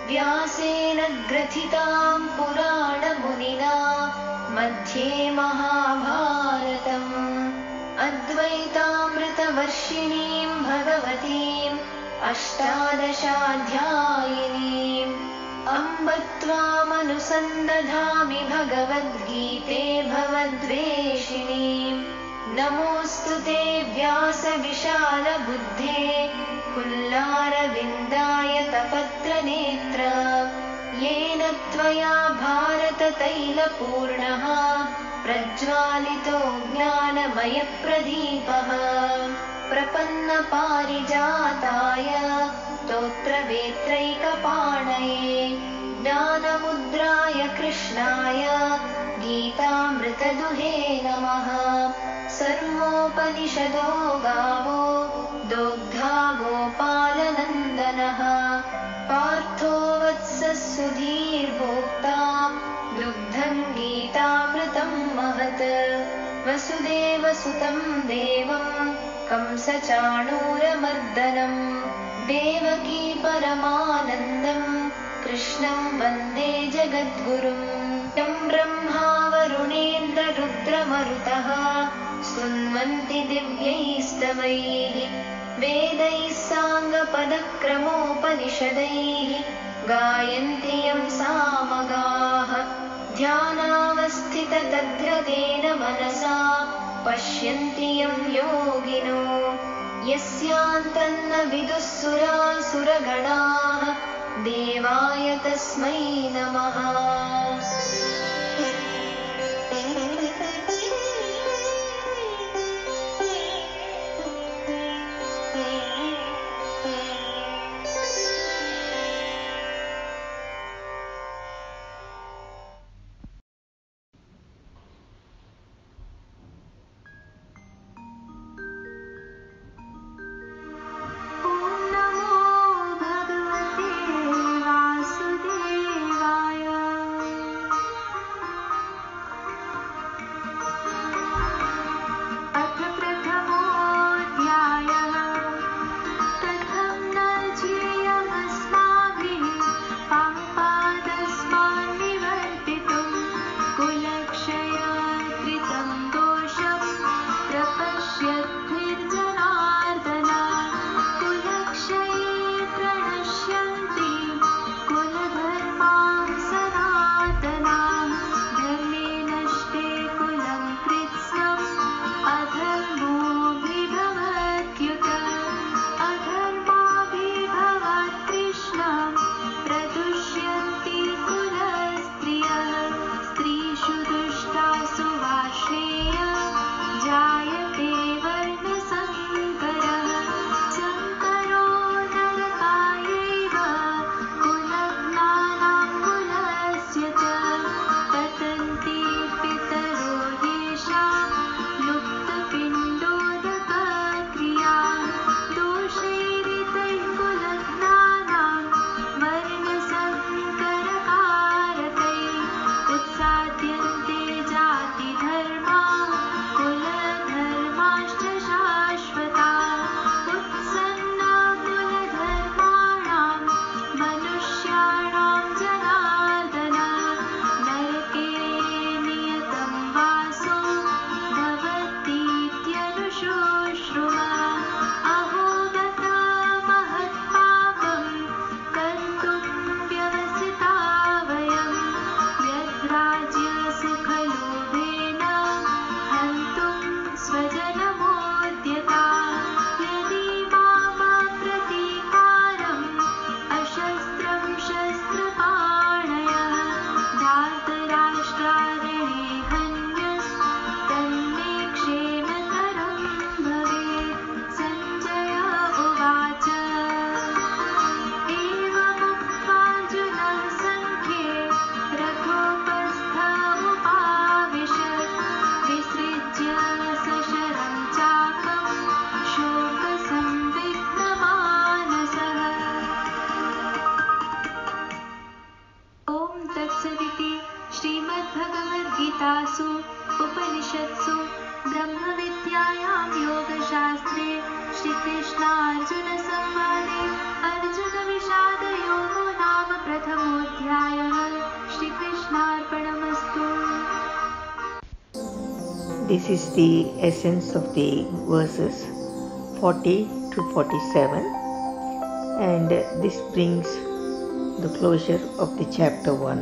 व्यासेन ग्रथितां पुराणमुनिना मध्ये महाभारतम् अद्वैतामृतवर्षिणीं भगवतीम् अष्टादशाध्यायिनीम् अम्ब त्वामनुसन्दधामि भगवद्गीते भवद्वेषिणीम् नमोऽस्तु ते व्यासविशालबुद्धे पुल्लारविन्दायतपत्रनेत्र येन त्वया भारततैलपूर्णः प्रज्वालितो ज्ञानमयप्रदीपः प्रपन्नपारिजाताय स्तोत्रवेत्रैकपाणये ज्ञानमुद्राय कृष्णाय गीतामृतदुहे नमः। सर्वोपनिषदो गावो दोग्धा गोपालनन्दनः पार्थो वत्सः सुधीर्भोक्ता दुग्धं गीतामृतं महत् वसुदेवसुतं देवं कंसचाणूरमर्दनं देवकी परमानन्दं कृष्णं वन्दे जगद्गुरुं यं ब्रह्मा वरुणेन्द्ररुद्रमरुतः स्तुन्वन्ति दिव्यैस्तवैः वेदैः साङ्गपदक्रमोपनिषदैः गायन्ति यं सामगाः ध्यानावस्थिततद्गतेन मनसा पश्यन्ति यं योगिनो यस्यान्तन्न विदुः सुरासुरगणाः देवाय तस्मै नमः। श्रीमद्भगवद्गीतासु उपनिषत्सु ब्रह्मविद्यायां योगशास्त्रे श्रीकृष्णार्जुनसंवादे अर्जुनविषादयोगो नाम This is the essence of the verses 40 to 47, and this brings the closure of the chapter 1.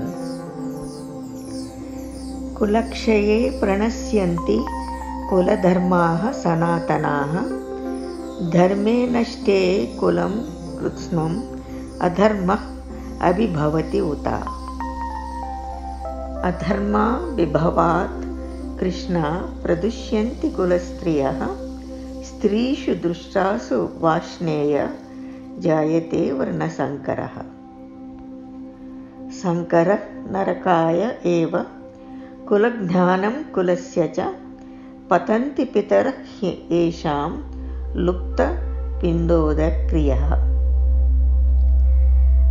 Kulakshaye pranasyanti kuladharmaha sanatanaha dharme nashte kulam krutsnam adharma abhibhavati uta. Adharma vibhavat Krishna pradushyanti kulastriyah strishu drushtasu vashneya jayate varna sankaraha. Sankara narakaya eva kulagnanam kulasya cha patanti pitara esham lupta pindoda kriyaha.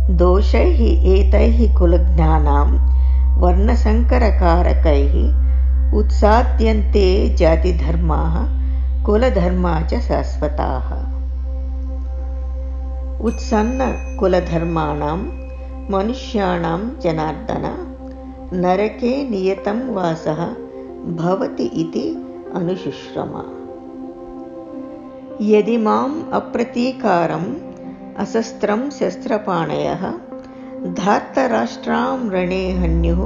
Doshaihi etaihi kulagnanam varna sankara karakaihi उत्साद्यन्ते जाति धर्माः कुल धर्मा च शाश्वताः. उत्सन्न कुल धर्माणां मनुष्याणां जनार्दन नरके नियतं वासः भवति इति अनुशुश्रमा. यदि माम् अप्रतीकारम् असस्त्रं शस्त्रपाणयः धार्तराष्ट्रां रणे हन्युः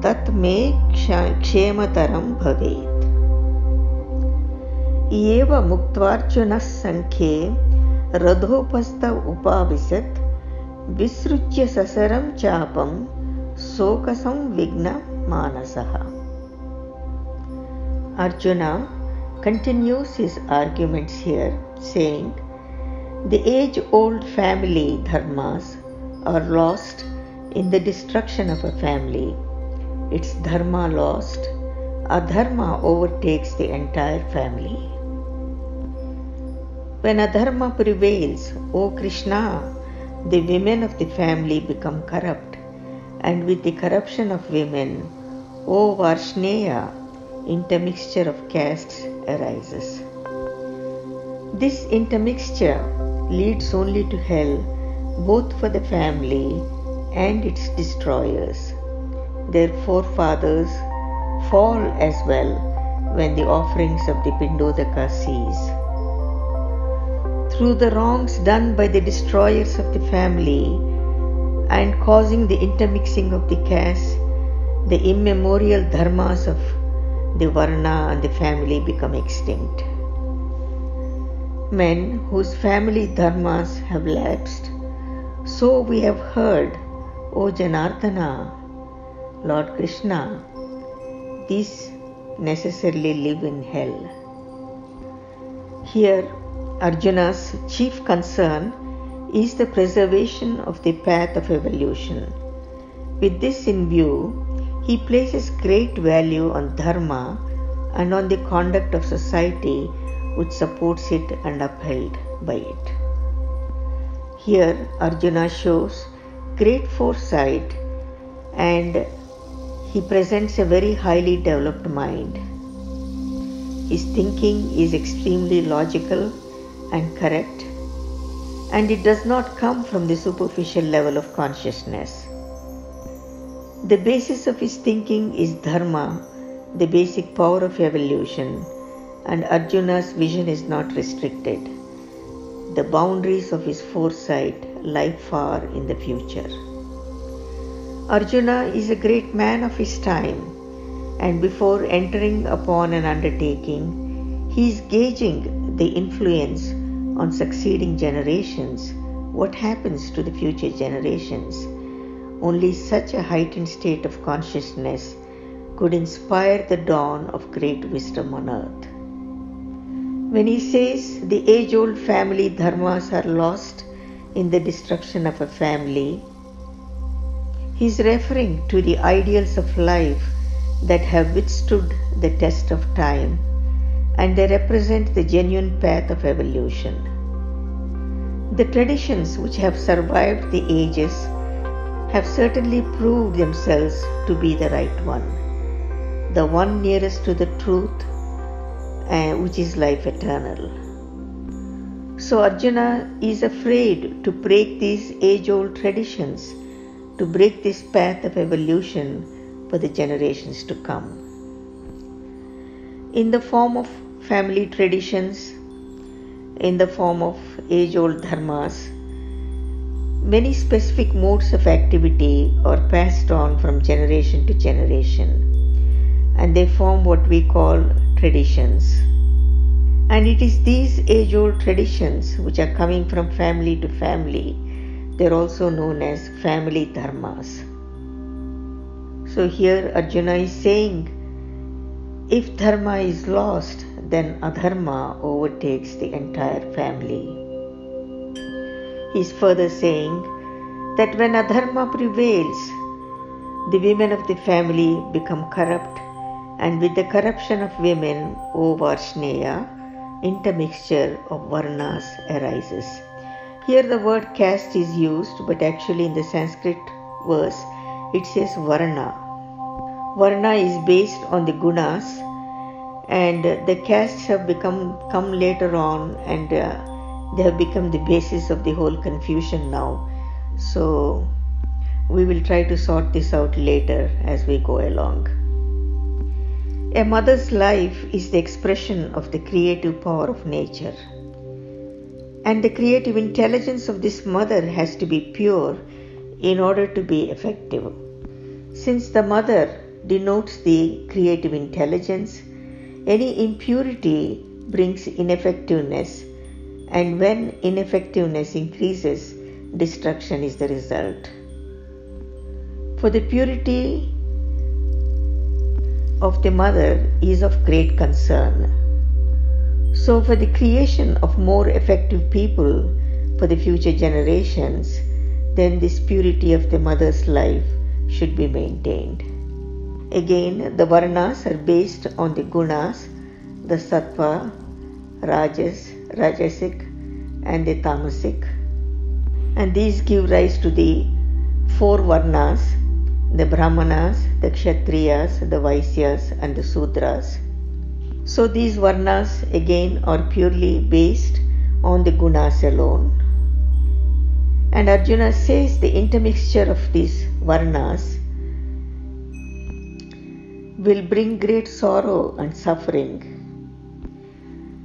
तत् मे क्षेमतरं भवेत्. एव मुक्त्वार्जुनः संख्ये रथोपस्थ उपाविशत् विसृज्य ससरं चापं शोकसंविघ्न मानसः. Arjuna continues his arguments here, saying, the age-old family dharmas are lost in the destruction of a family. Its dharma lost, adharma overtakes the entire family. When adharma prevails, O Krishna, the women of the family become corrupt, and with the corruption of women, O Varshneya, intermixture of castes arises. This intermixture leads only to hell, both for the family and its destroyers. Their forefathers fall as well when the offerings of the Pindodaka cease. Through the wrongs done by the destroyers of the family and causing the intermixing of the castes, the immemorial dharmas of the Varna and the family become extinct. Men whose family dharmas have lapsed, so we have heard, O Janardana, Lord Krishna, these necessarily live in hell. Here, Arjuna's chief concern is the preservation of the path of evolution. With this in view, he places great value on dharma and on the conduct of society which supports it and upheld by it. Here, Arjuna shows great foresight and he presents a very highly developed mind. His thinking is extremely logical and correct, and it does not come from the superficial level of consciousness. The basis of his thinking is dharma, the basic power of evolution, and Arjuna's vision is not restricted. The boundaries of his foresight lie far in the future. Arjuna is a great man of his time, and before entering upon an undertaking, he is gauging the influence on succeeding generations, what happens to the future generations. Only such a heightened state of consciousness could inspire the dawn of great wisdom on earth. When he says the age-old family dharmas are lost in the destruction of a family, he is referring to the ideals of life that have withstood the test of time, and they represent the genuine path of evolution. The traditions which have survived the ages have certainly proved themselves to be the right one, the one nearest to the truth, which is life eternal. So Arjuna is afraid to break these age-old traditions, to break this path of evolution for the generations to come. in the form of family traditions, in the form of age-old dharmas. Many specific modes of activity are passed on from generation to generation, and they form what we call traditions. And it is these age-old traditions which are coming from family to family. They're also known as family dharmas. So here Arjuna is saying, if dharma is lost, then adharma overtakes the entire family. He is further saying that when adharma prevails, the women of the family become corrupt, and with the corruption of women, O Varshneya, intermixture of varnas arises. Here the word caste is used, but actually in the Sanskrit verse it says varna. Varna is based on the gunas, and the castes have come later on, and they have become the basis of the whole confusion now. So we will try to sort this out later as we go along. A mother's life is the expression of the creative power of nature, and the creative intelligence of this mother has to be pure in order to be effective. Since the mother denotes the creative intelligence, any impurity brings ineffectiveness, and when ineffectiveness increases, destruction is the result. For the purity of the mother is of great concern. So for the creation of more effective people for the future generations, then this purity of the mother's life should be maintained. Again, the varnas are based on the gunas, the sattva, rajas, rajasic, and the tamasic. And these give rise to the four varnas: the brahmanas, the kshatriyas, the vaisyas, and the sudras. So these varnas again are purely based on the gunas alone. And Arjuna says the intermixture of these varnas will bring great sorrow and suffering.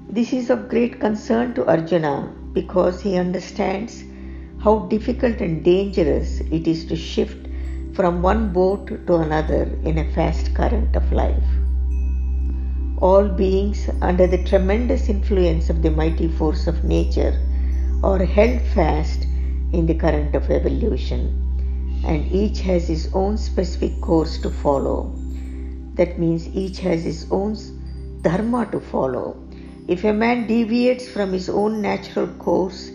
This is of great concern to Arjuna because he understands how difficult and dangerous it is to shift from one boat to another in a fast current of life. All beings under the tremendous influence of the mighty force of nature are held fast in the current of evolution, and each has his own specific course to follow. That means each has his own dharma to follow. If a man deviates from his own natural course,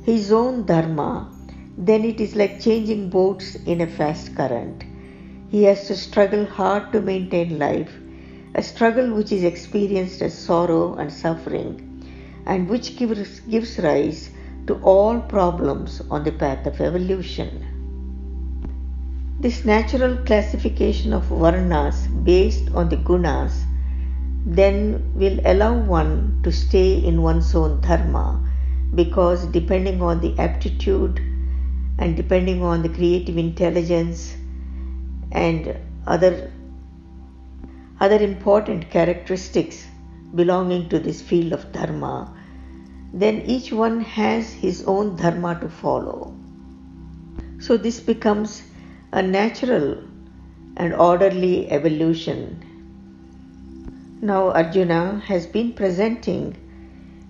his own dharma, then it is like changing boats in a fast current. He has to struggle hard to maintain life, a struggle which is experienced as sorrow and suffering, and which gives rise to all problems on the path of evolution. This natural classification of varnas based on the gunas then will allow one to stay in one's own dharma, because depending on the aptitude and depending on the creative intelligence and other important characteristics belonging to this field of dharma, then each one has his own dharma to follow. So this becomes a natural and orderly evolution. Now Arjuna has been presenting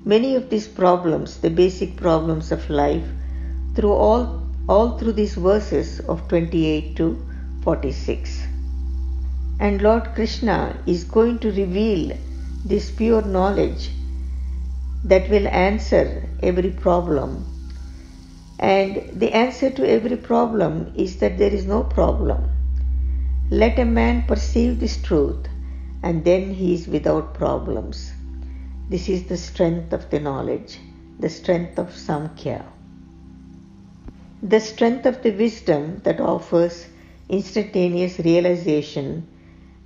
many of these problems, the basic problems of life, through all through these verses of 28 to 46. And Lord Krishna is going to reveal this pure knowledge that will answer every problem. And the answer to every problem is that there is no problem. Let a man perceive this truth, and then he is without problems. This is the strength of the knowledge, the strength of Samkhya, the strength of the wisdom that offers instantaneous realization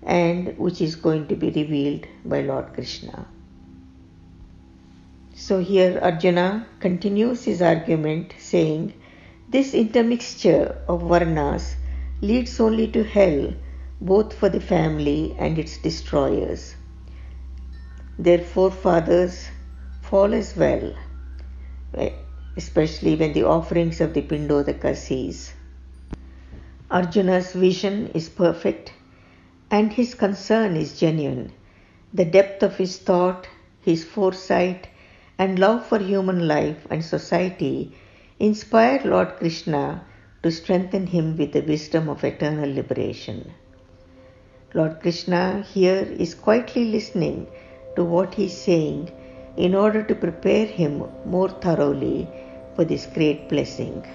and which is going to be revealed by Lord Krishna. So here Arjuna continues his argument saying, this intermixture of varnas leads only to hell, both for the family and its destroyers. their forefathers fall as well, especially when the offerings of the Pindodaka cease. Arjuna's vision is perfect and his concern is genuine. The depth of his thought, his foresight, and love for human life and society inspire Lord Krishna to strengthen him with the wisdom of eternal liberation. Lord Krishna here is quietly listening to what he is saying in order to prepare him more thoroughly for this great blessing.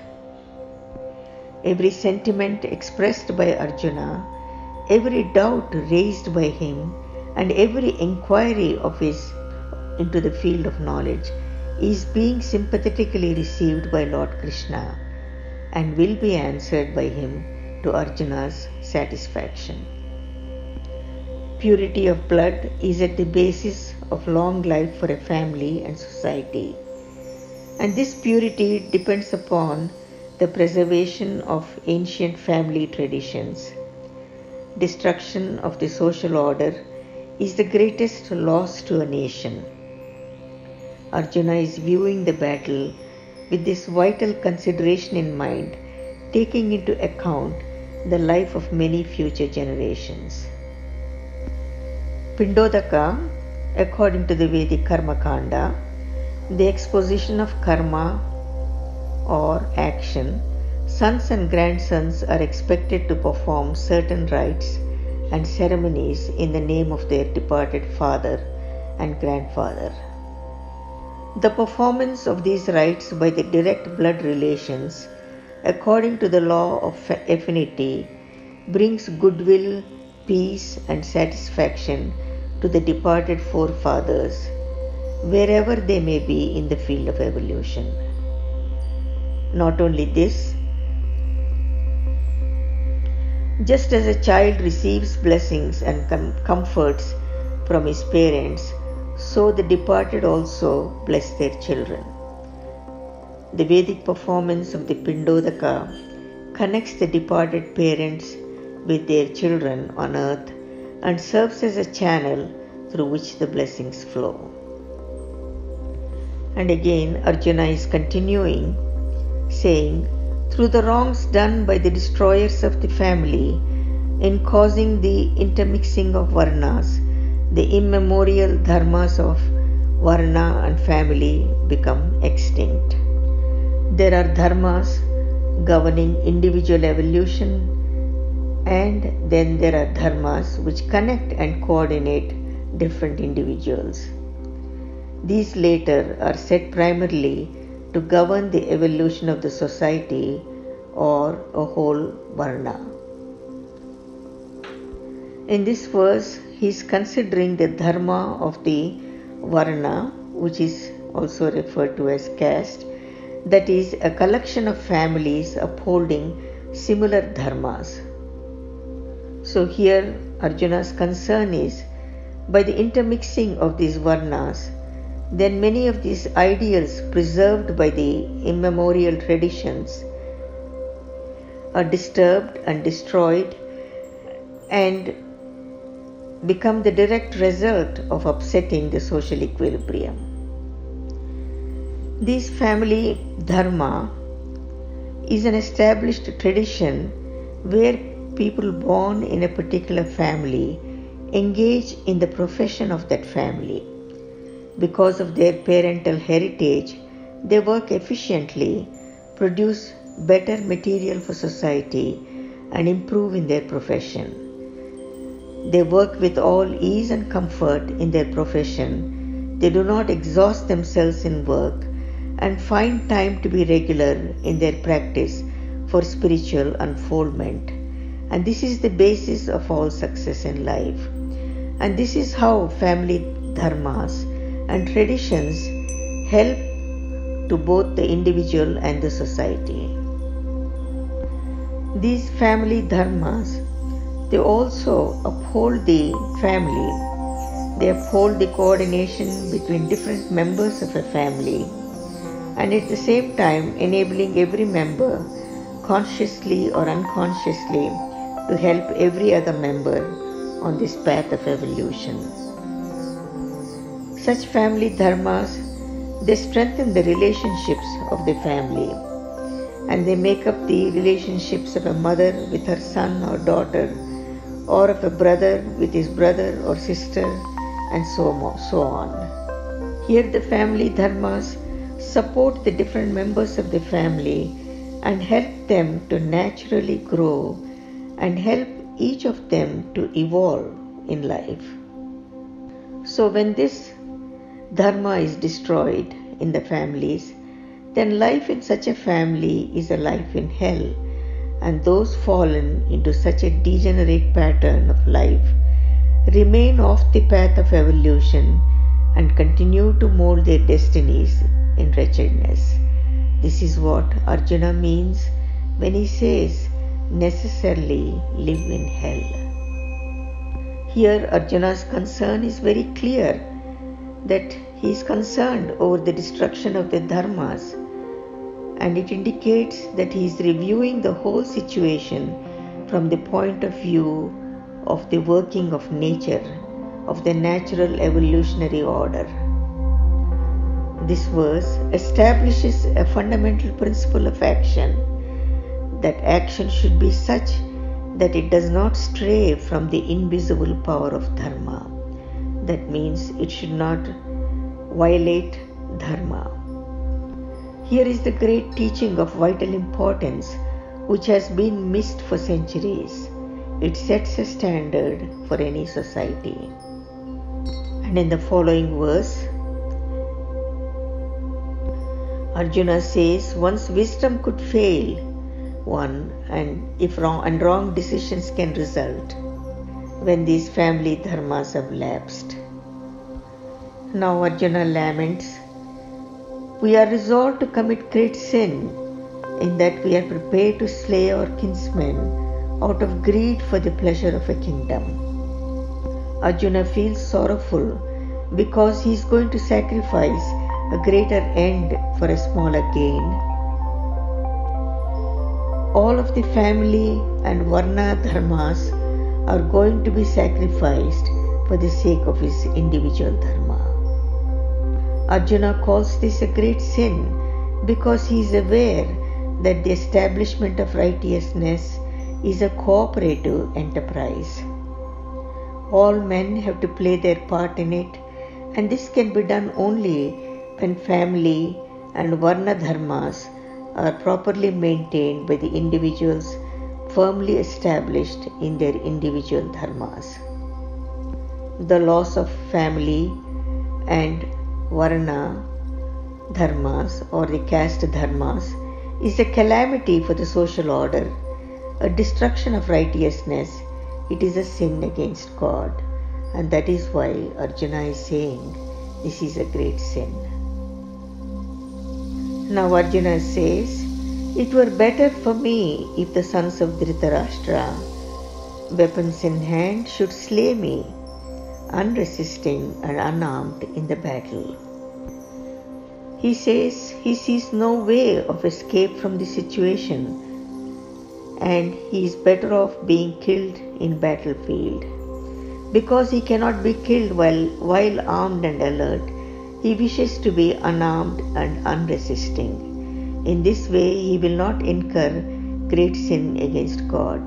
Every sentiment expressed by Arjuna, every doubt raised by him, and every inquiry of his into the field of knowledge is being sympathetically received by Lord Krishna and will be answered by him to Arjuna's satisfaction. Purity of blood is at the basis of long life for a family and society, and this purity depends upon the preservation of ancient family traditions. Destruction of the social order is the greatest loss to a nation. Arjuna is viewing the battle with this vital consideration in mind, taking into account the life of many future generations. Pindodaka, according to the Vedic Karma Kanda, the exposition of karma or action, sons and grandsons are expected to perform certain rites and ceremonies in the name of their departed father and grandfather. The performance of these rites by the direct blood relations, according to the law of affinity, brings goodwill, peace, and satisfaction to the departed forefathers, wherever they may be in the field of evolution. Not only this, just as a child receives blessings and comforts from his parents, so the departed also bless their children. The Vedic performance of the Pindodaka connects the departed parents with their children on earth and serves as a channel through which the blessings flow. And again, Arjuna is continuing, saying, through the wrongs done by the destroyers of the family in causing the intermixing of varnas, the immemorial dharmas of varna and family become extinct. There are dharmas governing individual evolution, and then there are dharmas which connect and coordinate different individuals. These later are set primarily to govern the evolution of the society or a whole varna. In this verse, he is considering the dharma of the varna, which is also referred to as caste, that is, a collection of families upholding similar dharmas. So here Arjuna's concern is, by the intermixing of these varnas, then many of these ideals preserved by the immemorial traditions are disturbed and destroyed and become the direct result of upsetting the social equilibrium. This family dharma is an established tradition where people born in a particular family engage in the profession of that family. Because of their parental heritage, they work efficiently, produce better material for society, and improve in their profession. They work with all ease and comfort in their profession. They do not exhaust themselves in work and find time to be regular in their practice for spiritual unfoldment. And this is the basis of all success in life. And this is how family dharmas and traditions help to both the individual and the society. These family dharmas, they also uphold the family. They uphold the coordination between different members of a family, and at the same time enabling every member, consciously or unconsciously, to help every other member on this path of evolution. Such family dharmas, they strengthen the relationships of the family, and they make up the relationships of a mother with her son or daughter, or of a brother with his brother or sister, and so on. Here the family dharmas support the different members of the family and help them to naturally grow and help each of them to evolve in life. So when this dharma is destroyed in the families, then life in such a family is a life in hell, and those fallen into such a degenerate pattern of life remain off the path of evolution and continue to mold their destinies in wretchedness. This is what Arjuna means when he says, necessarily live in hell. Here Arjuna's concern is very clear, that he is concerned over the destruction of the dharmas, and it indicates that he is reviewing the whole situation from the point of view of the working of nature, of the natural evolutionary order. This verse establishes a fundamental principle of action, that action should be such that it does not stray from the invisible power of dharma. That means it should not violate dharma. Here is the great teaching of vital importance which has been missed for centuries. It sets a standard for any society. And in the following verse, Arjuna says, once wisdom could fail one, and wrong decisions can result when these family dharmas have lapsed. Now Arjuna laments, we are resolved to commit great sin, in that we are prepared to slay our kinsmen out of greed for the pleasure of a kingdom. Arjuna feels sorrowful because he is going to sacrifice a greater end for a smaller gain. All of the family and varna dharmas are going to be sacrificed for the sake of his individual dharma. Arjuna calls this a great sin because he is aware that the establishment of righteousness is a cooperative enterprise. All men have to play their part in it, and this can be done only when family and varna dharmas are properly maintained by the individuals firmly established in their individual dharmas. The loss of family and varna dharmas or the caste dharmas is a calamity for the social order, a destruction of righteousness. It is a sin against God, and that is why Arjuna is saying this is a great sin. Now Arjuna says, it were better for me if the sons of Dhritarashtra, weapons in hand, should slay me, unresisting and unarmed in the battle. He says he sees no way of escape from the situation, and he is better off being killed in battlefield. Because he cannot be killed while armed and alert, he wishes to be unarmed and unresisting. In this way he will not incur great sin against God.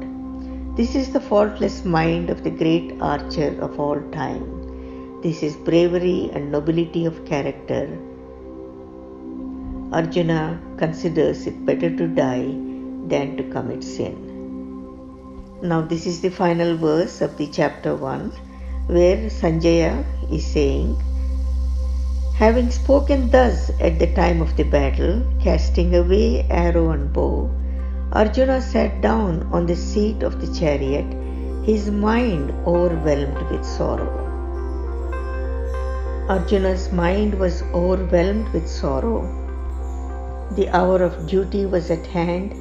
This is the faultless mind of the great archer of all time. This is bravery and nobility of character. Arjuna considers it better to die than to commit sin. Now this is the final verse of the chapter 1, where Sanjaya is saying, having spoken thus at the time of the battle, casting away arrow and bow, Arjuna sat down on the seat of the chariot, his mind overwhelmed with sorrow. Arjuna's mind was overwhelmed with sorrow. The hour of duty was at hand,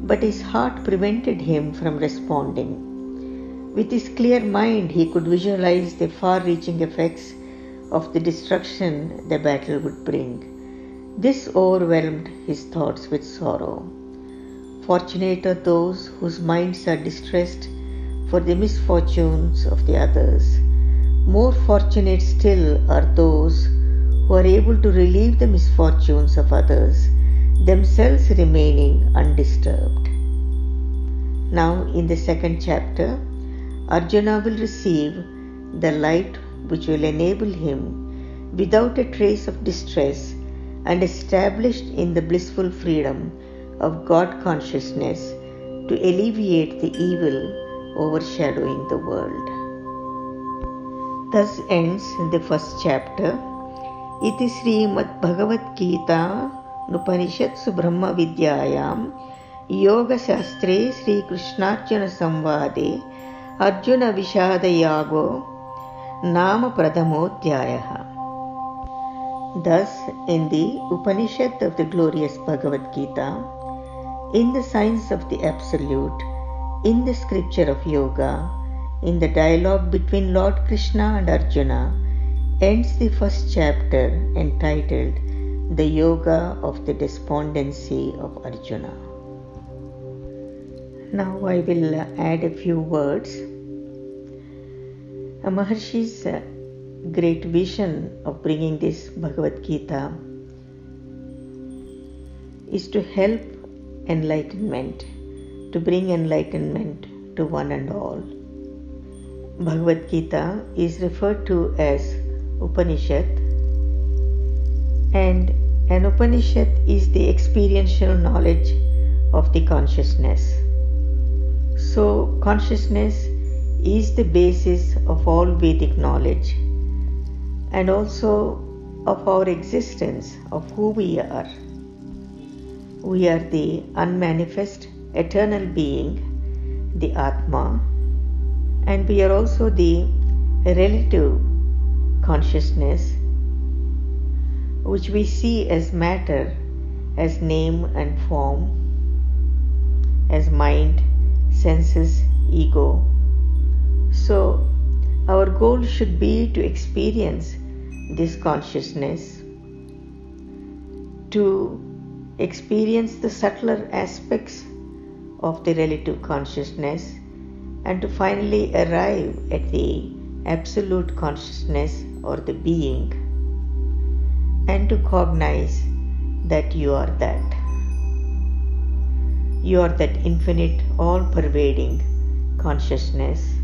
but his heart prevented him from responding. With his clear mind, he could visualize the far-reaching effects of the destruction the battle would bring. This overwhelmed his thoughts with sorrow. Fortunate are those whose minds are distressed for the misfortunes of the others. More fortunate still are those who are able to relieve the misfortunes of others, themselves remaining undisturbed. Now, in the second chapter, Arjuna will receive the light which will enable him, without a trace of distress and established in the blissful freedom of God consciousness, to alleviate the evil overshadowing the world. Thus ends the first chapter. Iti Srimad Bhagavad Gita Upanishatsu Brahma Vidyayam Yoga Shastre Sri Krishnarjuna Samvade Arjuna Vishada Yago Nama Pradhamodhyayaha. Thus, in the Upanishad of the glorious Bhagavad Gita, in the science of the Absolute, in the scripture of Yoga, in the dialogue between Lord Krishna and Arjuna, ends the first chapter entitled The Yoga of the Despondency of Arjuna. Now I will add a few words. Maharshi's great vision of bringing this Bhagavad Gita is to help enlightenment, to bring enlightenment to one and all. Bhagavad Gita is referred to as Upanishad, and an Upanishad is the experiential knowledge of the consciousness. So, consciousness is the basis of all Vedic knowledge and also of our existence, of who we are. We are the unmanifest eternal being, the Atma, and we are also the relative consciousness, which we see as matter, as name and form, as mind, senses, ego. So, our goal should be to experience this consciousness, to experience the subtler aspects of the relative consciousness, and to finally arrive at the absolute consciousness or the being, and to cognize that you are that. You are that infinite, all-pervading consciousness,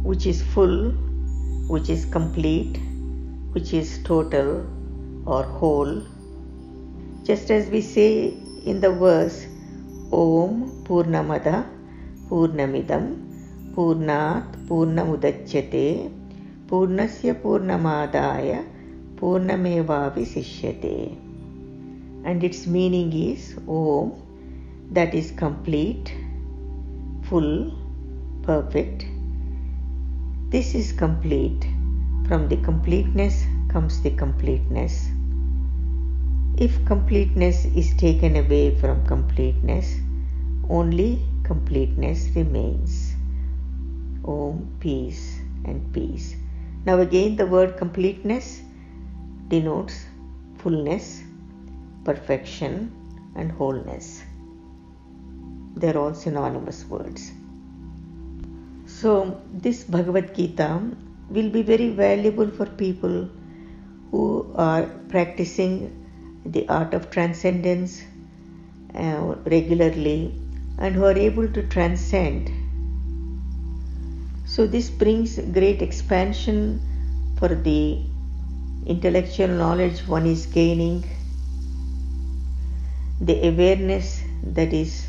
which is full, which is complete, which is total or whole. Just as we say in the verse, Om Purnamada Purnamidam Purnat Purnamudachyate Purnasya Purnamadaya Purnamevavisishyate. And its meaning is Om, that is complete, full, perfect. This is complete. From the completeness comes the completeness. If completeness is taken away from completeness, only completeness remains. Om, peace and peace. Now again the word completeness denotes fullness, perfection and wholeness. They are all synonymous words. So this Bhagavad Gita will be very valuable for people who are practicing the art of transcendence regularly and who are able to transcend. So this brings great expansion for the intellectual knowledge one is gaining, the awareness that is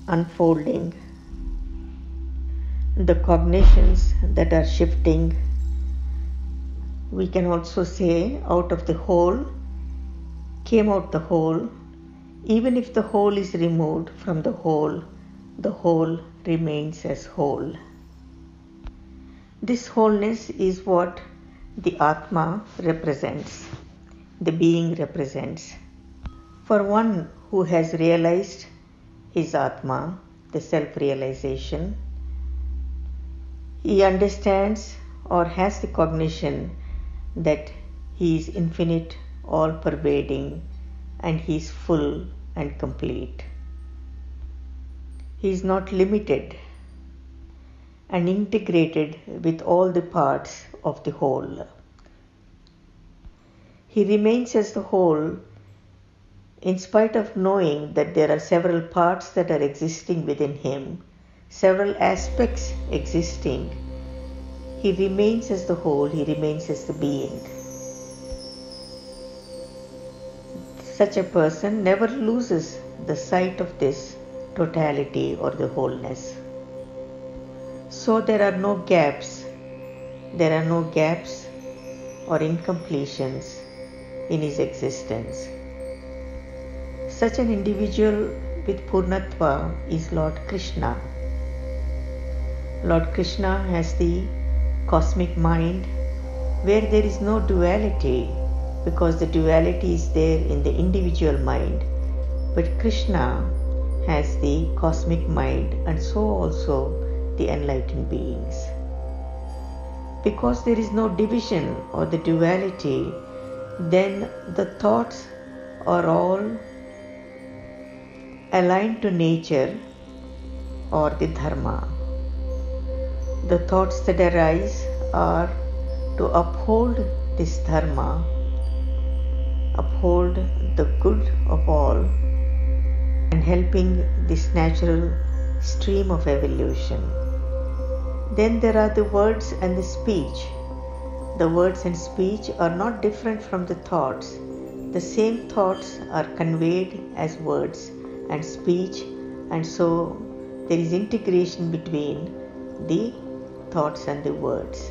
unfolding, the cognitions that are shifting. We can also say out of the whole came out the whole. Even if the whole is removed from the whole remains as whole. This wholeness is what the Atma represents, the being represents. For one who has realized his Atma, the self-realization, he understands or has the cognition that he is infinite, all-pervading, and he is full and complete. He is not limited. and integrated with all the parts of the whole. He remains as the whole in spite of knowing that there are several parts that are existing within him, several aspects existing. He remains as the whole, he remains as the being. Such a person never loses the sight of this totality or the wholeness. So there are no gaps or incompletions in his existence. Such an individual with Purnatva is Lord Krishna. Lord Krishna has the cosmic mind where there is no duality, because the duality is there in the individual mind. But Krishna has the cosmic mind, and so also the enlightened beings. Because there is no division or the duality, then the thoughts are all aligned to nature or the dharma. The thoughts that arise are to uphold this dharma, uphold the good of all, and helping this natural stream of evolution. Then there are the words and the speech. The words and speech are not different from the thoughts. The same thoughts are conveyed as words and speech, and so there is integration between the thoughts and the words,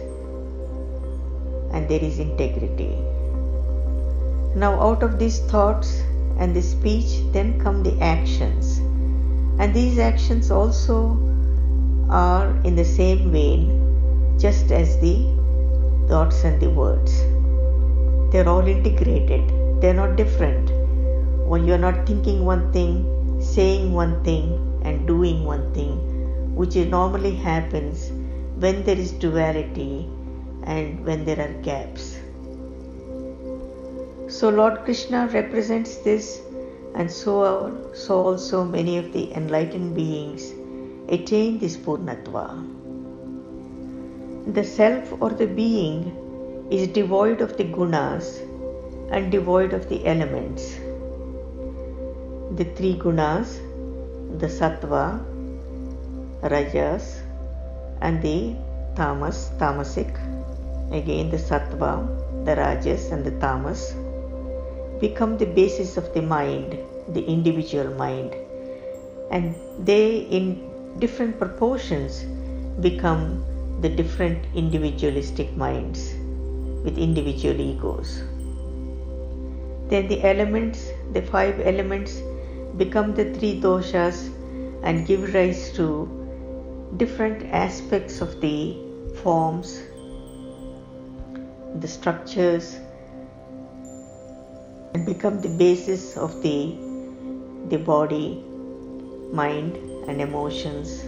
and there is integrity. Now out of these thoughts and the speech then come the actions, and these actions also are in the same vein just as the thoughts and the words. They are all integrated, they are not different. When you are not thinking one thing, saying one thing and doing one thing, which normally happens when there is duality and when there are gaps. So Lord Krishna represents this, and so also many of the enlightened beings attain this Purnatva. The self or the being is devoid of the gunas and devoid of the elements. The three gunas, the sattva, rajas, and the tamasic, again the sattva, the rajas and the tamas, become the basis of the mind, the individual mind, and they in different proportions become the different individualistic minds with individual egos. Then the elements, the 5 elements, become the 3 doshas and give rise to different aspects of the forms, the structures, and become the basis of the body, mind and emotions,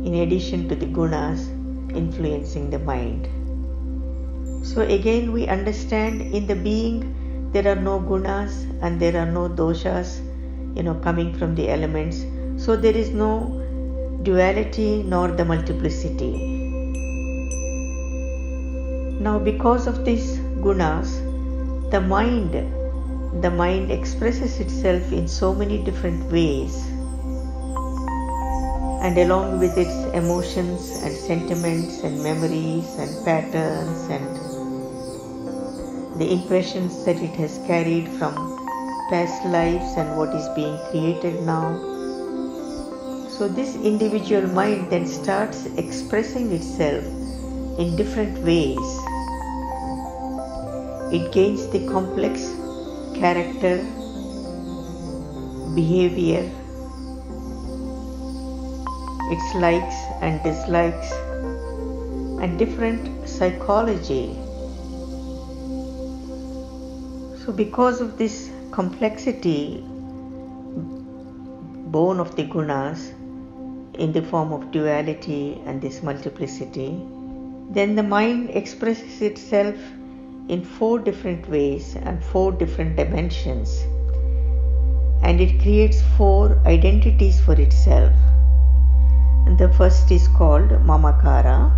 in addition to the gunas influencing the mind. So again we understand in the being there are no gunas and there are no doshas, coming from the elements. So there is no duality nor the multiplicity. Now because of these gunas, the mind expresses itself in so many different ways, and along with its emotions and sentiments and memories and patterns and the impressions that it has carried from past lives and what is being created now. So this individual mind then starts expressing itself in different ways. It gains the complex character, behavior, its likes and dislikes, and different psychology. So because of this complexity born of the gunas in the form of duality and this multiplicity, then the mind expresses itself in 4 different ways and 4 different dimensions, and it creates 4 identities for itself. The first is called Mamakara,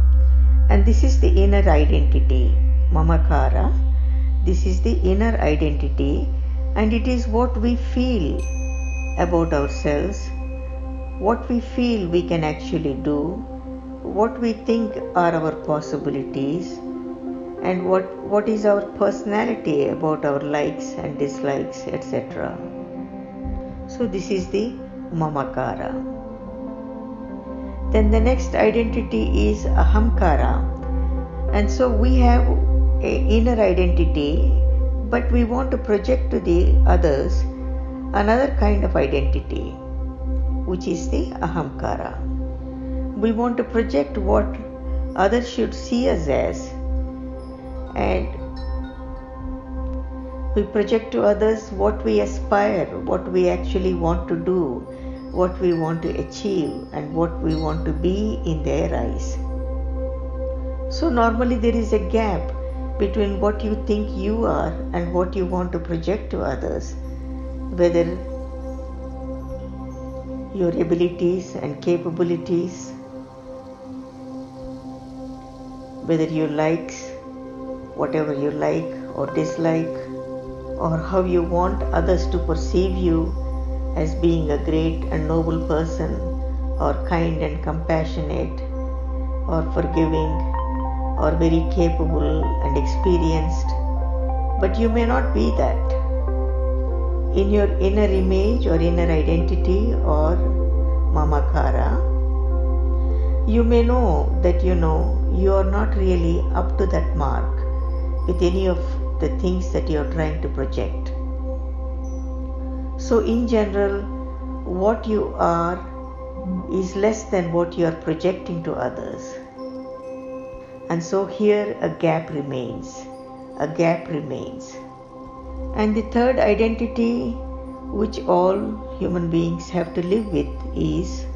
and this is the inner identity. Mamakara, this is the inner identity, and it is what we feel about ourselves, what we feel we can actually do, what we think are our possibilities, and what is our personality about our likes and dislikes, etc. So this is the Mamakara. Then the next identity is Ahamkara. And so we have an inner identity, but we want to project to the others another kind of identity, which is the Ahamkara. We want to project what others should see us as, and we project to others what we aspire, what we actually want to do, what we want to achieve, and what we want to be in their eyes. So normally there is a gap between what you think you are and what you want to project to others, whether your abilities and capabilities, whether you like whatever you like or dislike, or how you want others to perceive you as being a great and noble person, or kind and compassionate, or forgiving, or very capable and experienced. But you may not be that. In your inner image or inner identity or Mamakara, you may know that you are not really up to that mark with any of the things that you are trying to project. So in general, what you are is less than what you are projecting to others. And so here a gap remains. And the third identity which all human beings have to live with is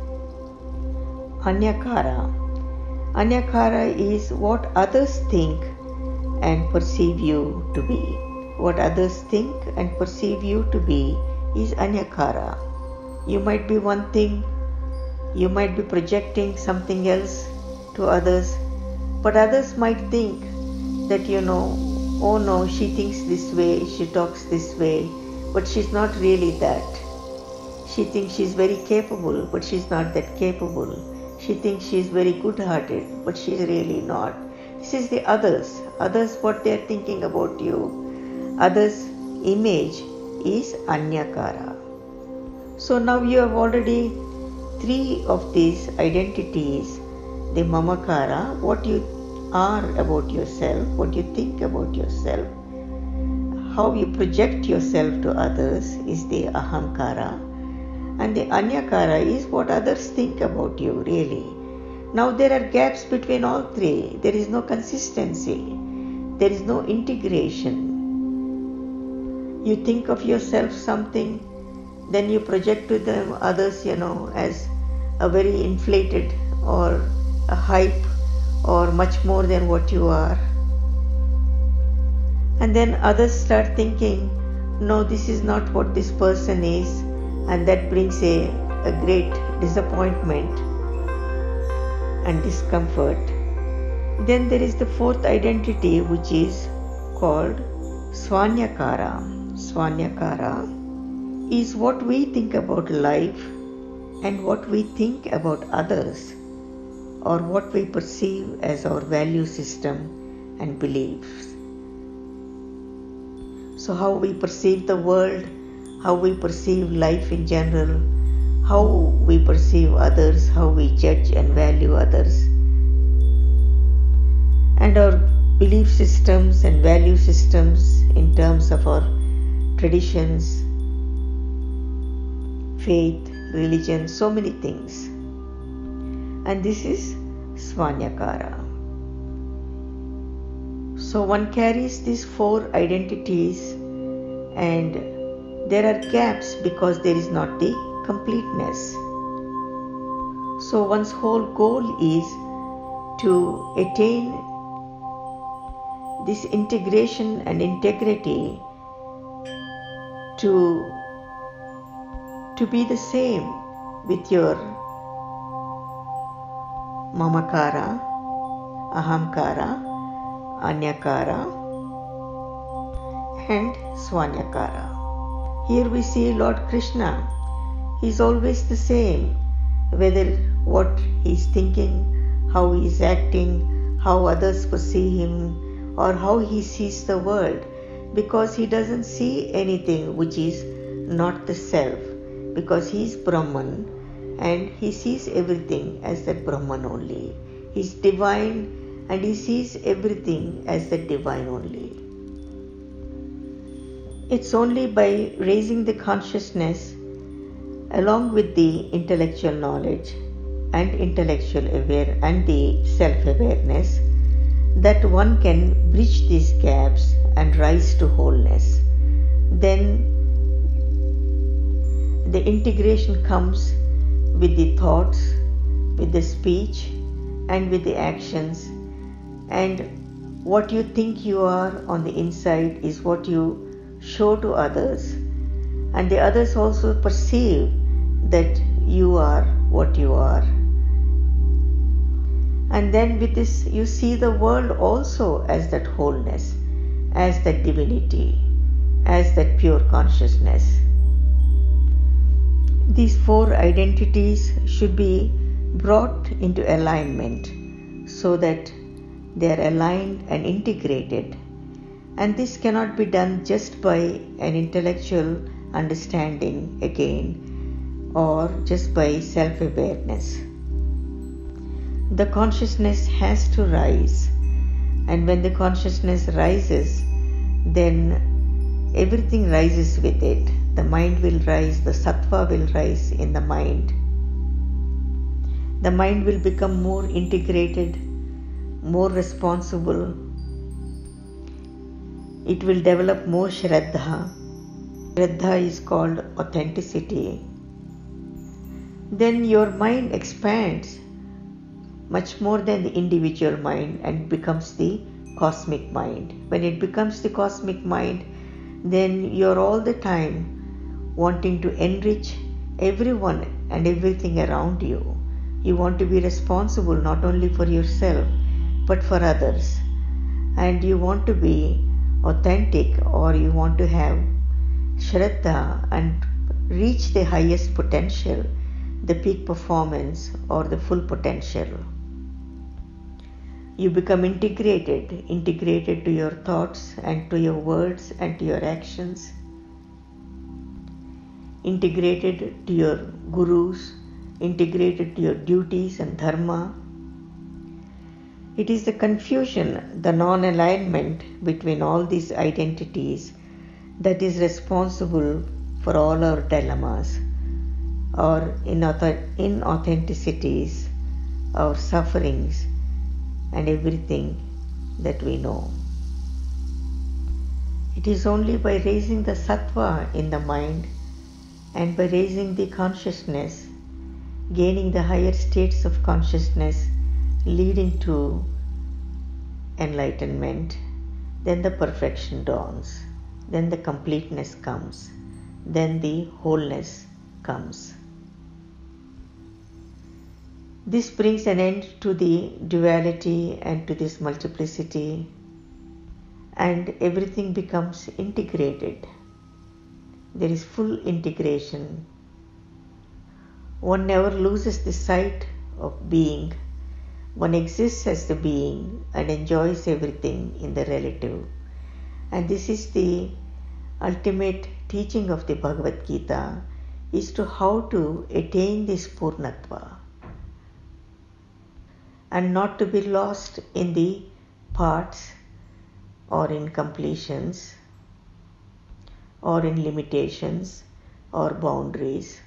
Anyakara. Anyakara is what others think and perceive you to be. What others think and perceive you to be is Anyakara. You might be one thing, you might be projecting something else to others, but others might think that oh no, she thinks this way, she talks this way, but she's not really that. She thinks she's very capable, but she's not that capable. She thinks she's very good-hearted, but she's really not. This is the others what they're thinking about you. Others' image is Anyakara. So now you have already 3 of these identities: the Mamakara, what you are about yourself, what you think about yourself, how you project yourself to others is the Ahamkara, and the Anyakara is what others think about you really. Now there are gaps between all 3. There is no consistency. There is no integration. You think of yourself something, then you project to them others, as a very inflated or a hype or much more than what you are. And then others start thinking, no, this is not what this person is, and that brings a great disappointment and discomfort. Then there is the 4th identity, which is called Swanyakara. Swanyakara is what we think about life and what we think about others, or what we perceive as our value system and beliefs. So how we perceive the world, how we perceive life in general, how we perceive others, how we judge and value others, and our belief systems and value systems in terms of our traditions, faith, religion, so many things. And this is Swanyakara. So one carries these 4 identities, and there are gaps because there is not the completeness. So one's whole goal is to attain this integration and integrity, to be the same with your Mamakara, Ahamkara, Anyakara, and Swanyakara. Here we see Lord Krishna. He is always the same, whether what he is thinking, how he is acting, how others perceive him, or how he sees the world, because he doesn't see anything which is not the self, because he is Brahman and he sees everything as that Brahman only. He is divine and he sees everything as the divine only. It's only by raising the consciousness along with the intellectual knowledge and intellectual aware and the self-awareness that one can bridge these gaps and rise to wholeness. Then the integration comes with the thoughts, with the speech, and with the actions. And what you think you are on the inside is what you show to others. And the others also perceive that you are what you are. And then with this, you see the world also as that wholeness, as that divinity, as that pure consciousness. These four identities should be brought into alignment so that they are aligned and integrated. And this cannot be done just by an intellectual understanding again, or just by self-awareness. The consciousness has to rise, and when the consciousness rises, then everything rises with it. The mind will rise, the sattva will rise in the mind. The mind will become more integrated, more responsible. It will develop more Shraddha. Shraddha is called authenticity. Then your mind expands much more than the individual mind and becomes the cosmic mind. When it becomes the cosmic mind, then you're all the time wanting to enrich everyone and everything around you. You want to be responsible not only for yourself but for others. And you want to be authentic, or you want to have Shraddha and reach the highest potential, the peak performance or the full potential. You become integrated to your thoughts and to your words and to your actions, integrated to your gurus, integrated to your duties and dharma. It is the confusion, the non-alignment between all these identities that is responsible for all our dilemmas, our inauthenticities, our sufferings, and everything that we know. It is only by raising the sattva in the mind and by raising the consciousness, gaining the higher states of consciousness, leading to enlightenment, then the perfection dawns, then the completeness comes, then the wholeness comes. This brings an end to the duality and to this multiplicity, and everything becomes integrated. There is full integration. One never loses the sight of being. One exists as the being and enjoys everything in the relative. And this is the ultimate teaching of the Bhagavad Gita, is to how to attain this Purnatva and not to be lost in the parts or in completions or in limitations or boundaries,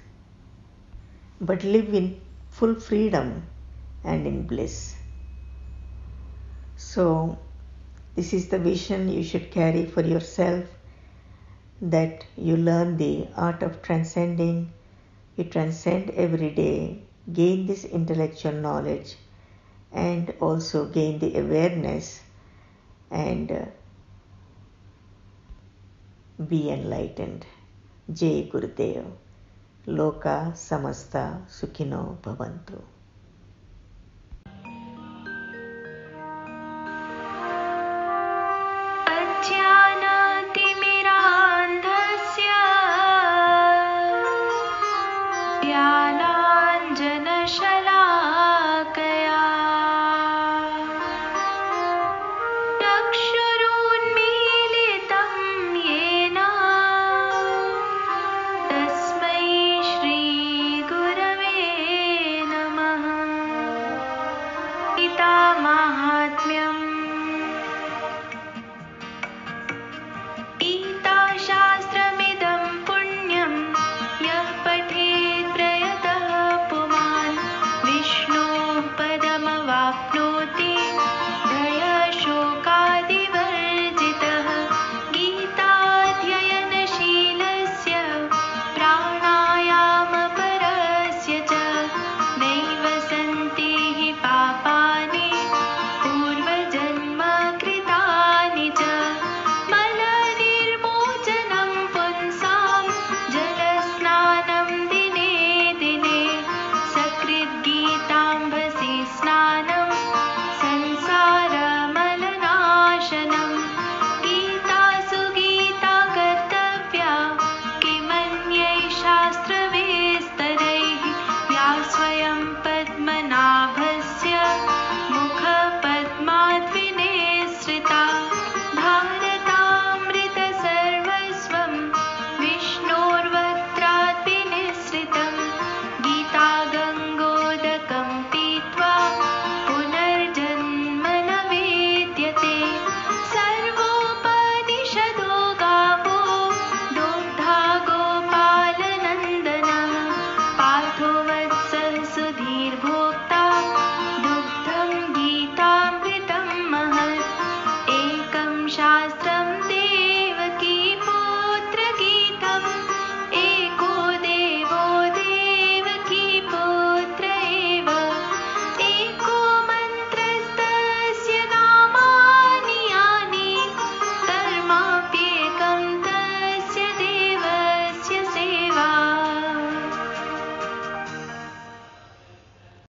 but live in full freedom and in bliss. So this is the vision you should carry for yourself, that you learn the art of transcending, you transcend every day, gain this intellectual knowledge, and also gain the awareness and be enlightened. Jai Gurudev. Loka samasta sukhino bhavantu.